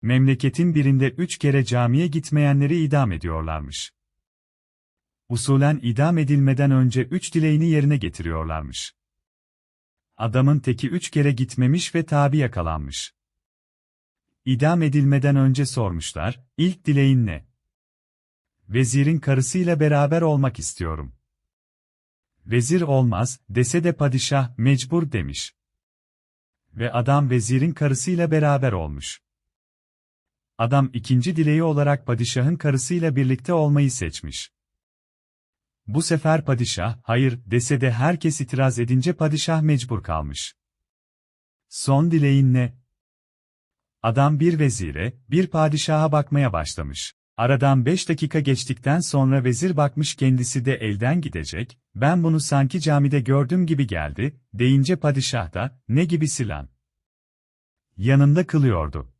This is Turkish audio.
memleketin birinde 3 kere camiye gitmeyenleri idam ediyorlarmış. Usulen idam edilmeden önce 3 dileğini yerine getiriyorlarmış. Adamın teki 3 kere gitmemiş ve tabi yakalanmış. İdam edilmeden önce sormuşlar, ilk dileğin ne? Vezirin karısıyla beraber olmak istiyorum. Vezir olmaz, dese de padişah, mecbur demiş. Ve adam vezirin karısıyla beraber olmuş. Adam ikinci dileği olarak padişahın karısıyla birlikte olmayı seçmiş. Bu sefer padişah, hayır, dese de herkes itiraz edince padişah mecbur kalmış. Son dileğin ne? Adam bir vezire, bir padişaha bakmaya başlamış. Aradan 5 dakika geçtikten sonra vezir bakmış kendisi de elden gidecek, ben bunu sanki camide gördüm gibi geldi, deyince padişah da, ne gibisi lan? Yanında kılıyordu.